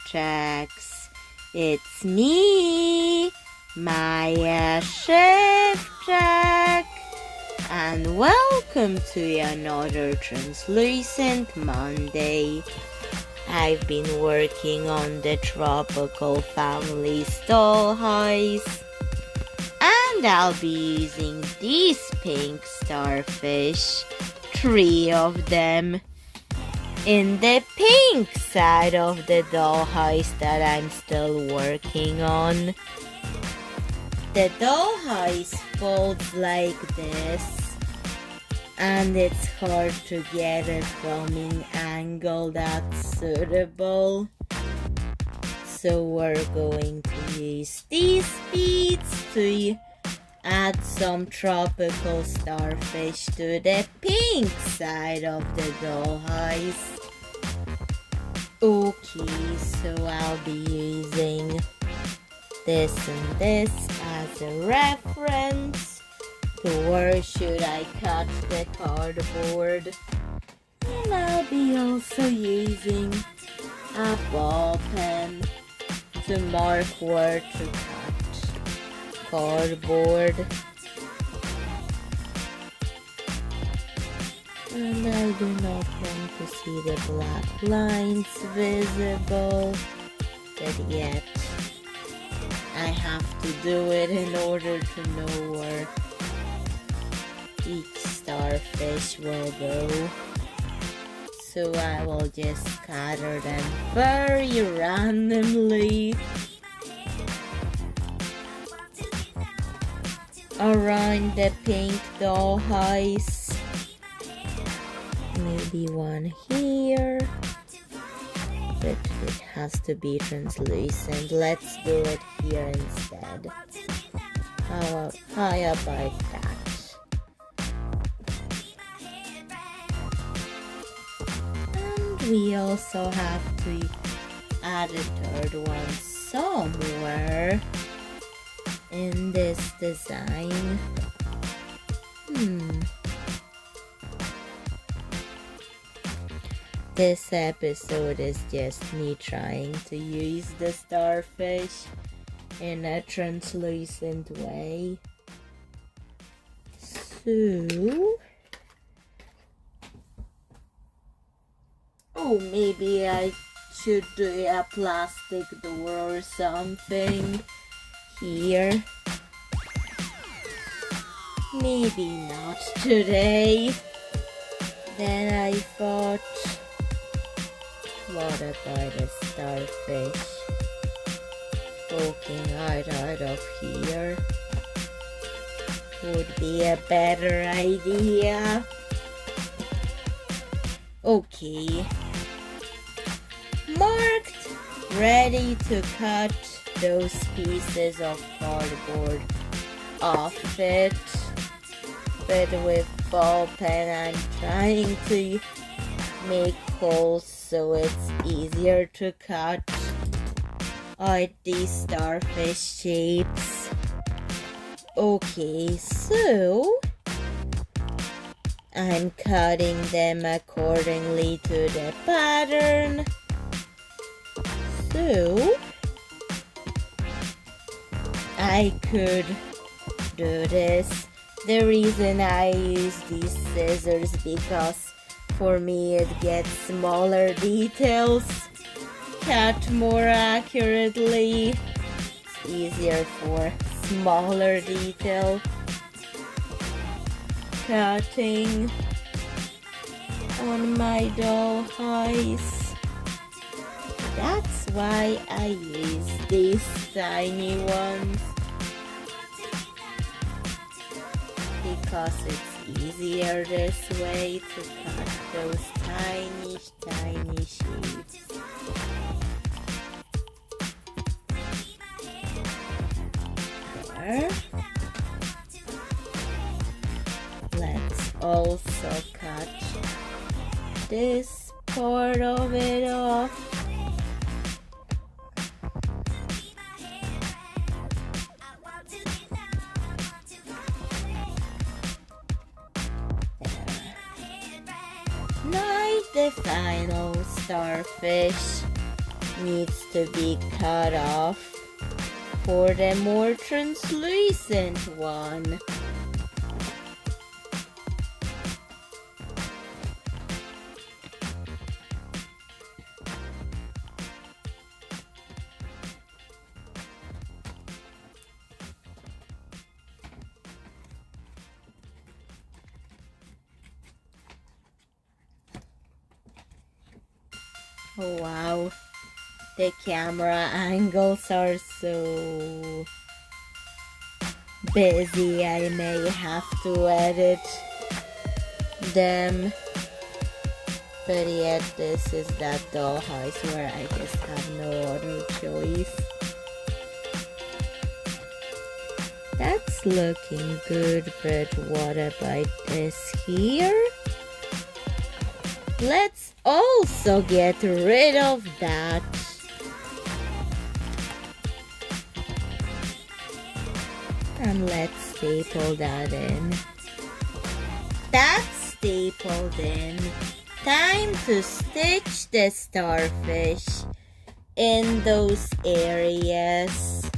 Szewczaks. It's me, Maja Szewczak, and welcome to another Translucent Monday. I've been working on the tropical family's dollhouse, and I'll be using these pink starfish, 3 of them, in the pink side of the dollhouse that I'm still working on. The dollhouse folds like this, and it's hard to get it from an angle that's suitable. So we're going to use these beads to add some tropical starfish to the pink side of the dollhouse. Okay, so I'll be using this and this as a reference to where should I cut the cardboard. And I'll be also using a ball pen to mark where to cut cardboard. And I do not want to see the black lines visible, but yet I have to do it in order to know where each starfish will go. So I will just scatter them very randomly around the pink dollhouse. Maybe one here, but it has to be translucent. Let's do it here instead. How about that? And we also have to add a third one somewhere in this design. This episode is just me trying to use the starfish in a translucent way. So, maybe I should do a plastic door or something here. Maybe not today. Then I thought, what about a starfish poking out of here? Would be a better idea. Okay. Marked, ready to cut those pieces of cardboard off it. But with ball pen, I'm trying to make holes so it's easier to cut out these starfish shapes. Okay, so I'm cutting them accordingly to the pattern. So I could do this. The reason I use these scissors because for me it gets smaller details cut more accurately. It's easier for smaller detail cutting on my dollhouse. That's why I use these tiny ones, because it's easier this way to cut those tiny shapes. There. Let's also cut this part of it off. Now the final starfish. needs to be cut off for the more translucent one. Oh wow, the camera angles are so busy, I may have to edit them. But yet this is that dollhouse where I just have no other choice. That's looking good, but what about this here? Let's also get rid of that. And let's staple that in. That's stapled in. Time to stitch the starfish in those areas.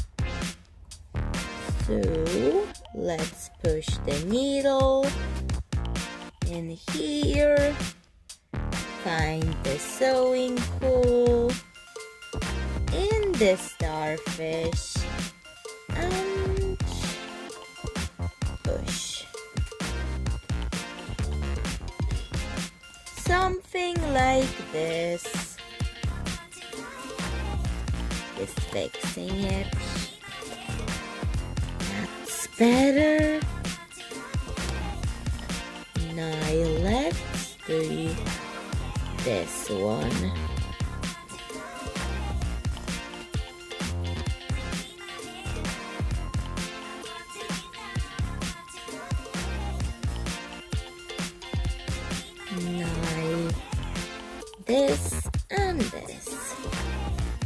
So let's push the needle in here. Find the sewing hole in the starfish and push. Something like this. Just fixing it. That's better. Now let's do this one. Now this and this.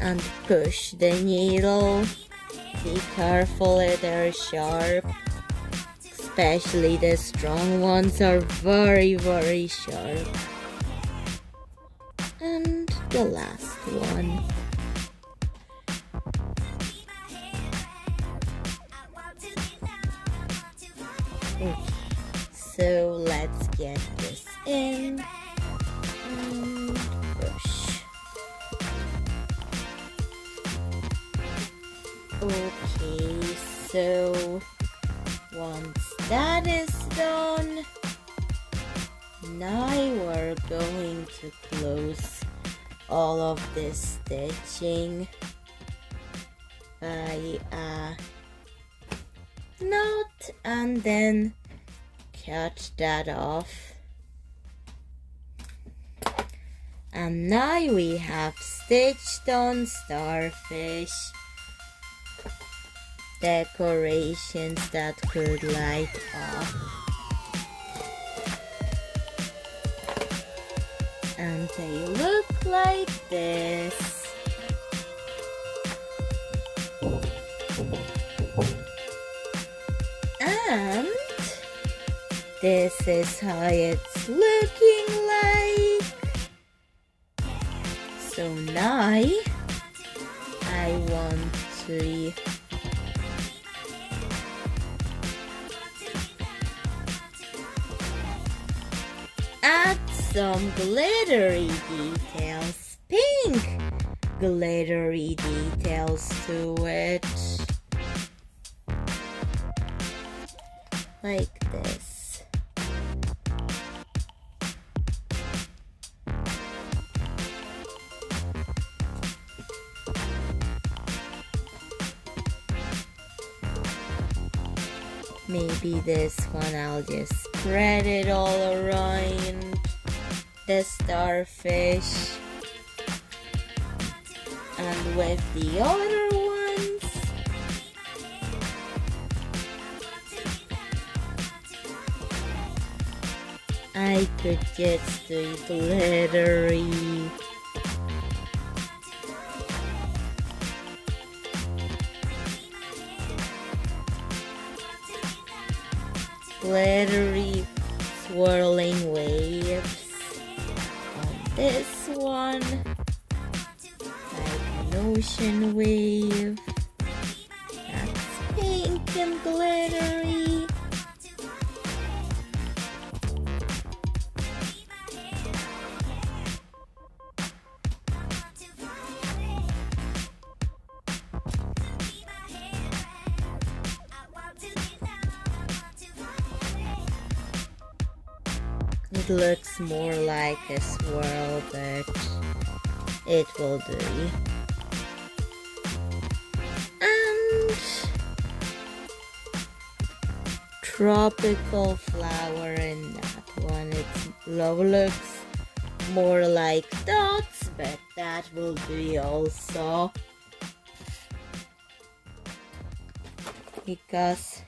And push the needle. Be careful, they're sharp. Especially the strong ones are very, very sharp. And the last one. Okay, so let's get this in and push. Okay, so once that is done, now we're going to close all of this stitching by a knot and then cut that off. And now we have stitched on starfish decorations that could light up. And they look like this. And this is how it's looking like. So now I want to add some glittery details, pink glittery details to it, like this. Maybe this one I'll just spread it all around the starfish. And with the other ones, I could just do glittery. Glittery swirling waves on this one, like ocean wave. That's pink and glittery. It looks more like a swirl, but it will do. And tropical flower in that one. It looks more like dots, but that will do also. Because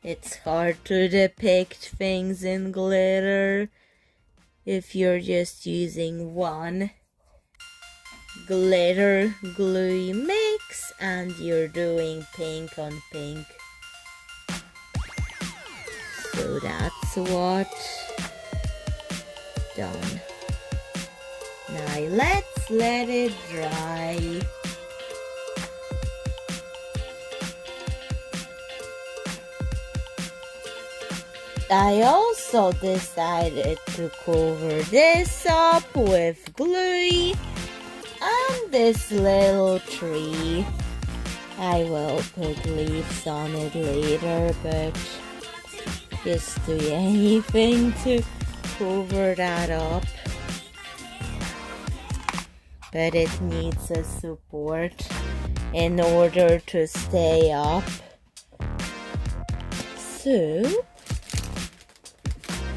it's hard to depict things in glitter if you're just using one glitter gluey mix and you're doing pink on pink. So that's what done. Now let's let it dry. I also decided to cover this up with glue and this little tree. I will put leaves on it later, but just do anything to cover that up. But it needs a support in order to stay up. So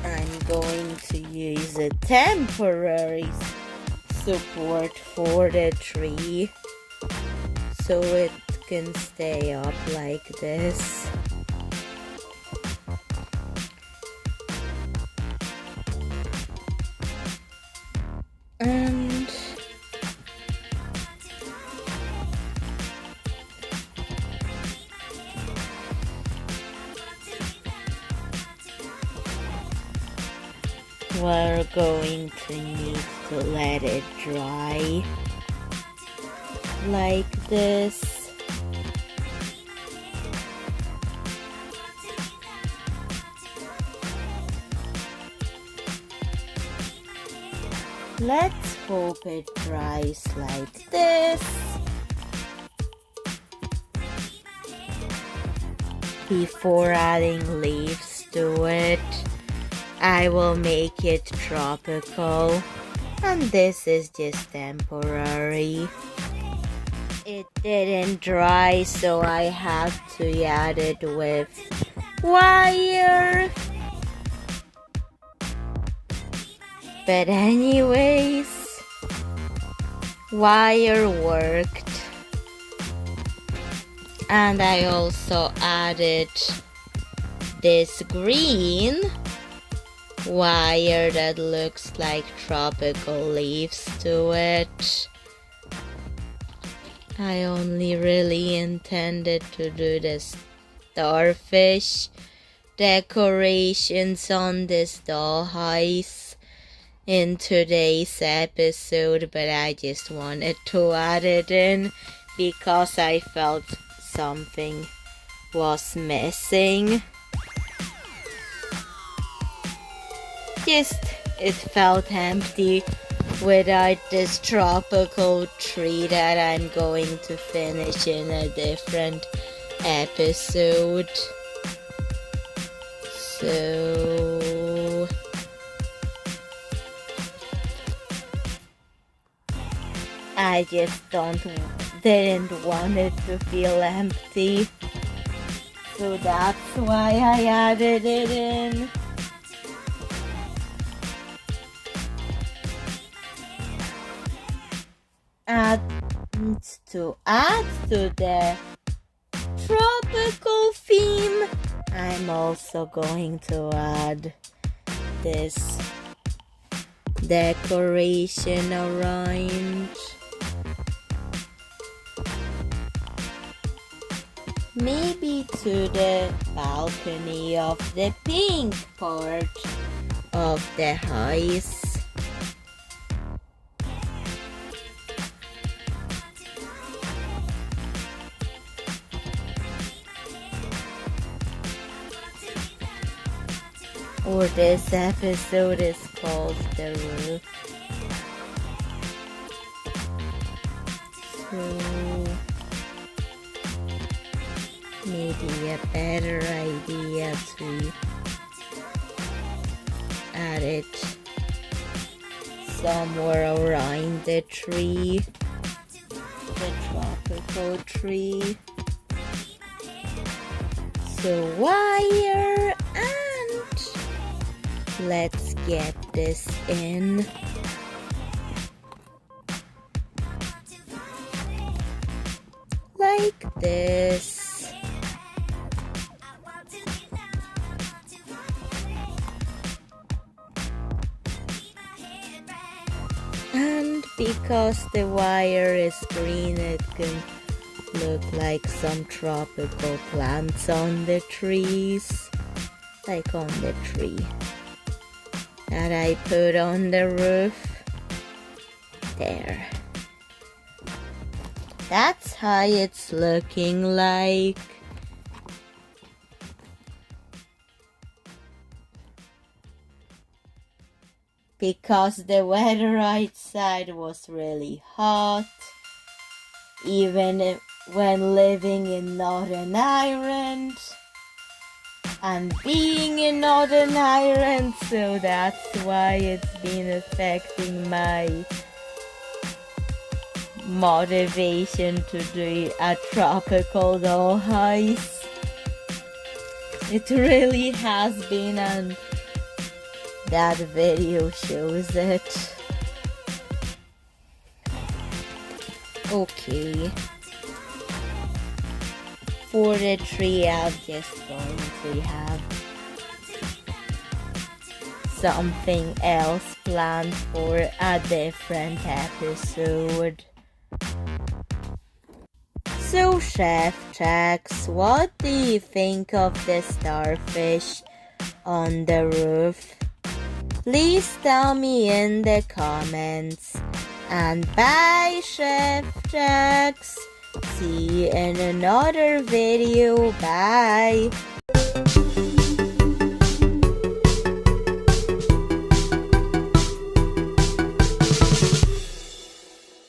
I'm going to use a temporary support for the tree so it can stay up like this. And we're going to need to let it dry like this. Let's hope it dries like this. Before adding leaves to it, I will make it tropical, and this is just temporary. It didn't dry, so I have to add it with wire. But anyways, wire worked. And I also added this green wire that looks like tropical leaves to it. I only really intended to do the starfish decorations on this dollhouse in today's episode, but I just wanted to add it in because I felt something was missing. It felt empty without this tropical tree that I'm going to finish in a different episode. So I just didn't want it to feel empty. So that's why I added it in. To add to the tropical theme, I'm also going to add this decoration around. Maybe to the balcony of the pink part of the house. Or this episode is called The Roof. So maybe a better idea to add it somewhere around the tree, the tropical tree. So wire, and let's get this in. Like this. And because the wire is green, it can look like some tropical plants on the trees, like on the tree that I put on the roof. There. That's how it's looking like. Because the weather outside was really hot, even when living in Northern Ireland and being in Northern Ireland, so that's why it's been affecting my motivation to do a tropical dollhouse. It really has been, and that video shows it. Okay. For the tree, I'm just going to have something else planned for a different episode. So, Chef Jax, what do you think of the starfish on the roof? Please tell me in the comments. And bye, Chef Jax. See you in another video. Bye.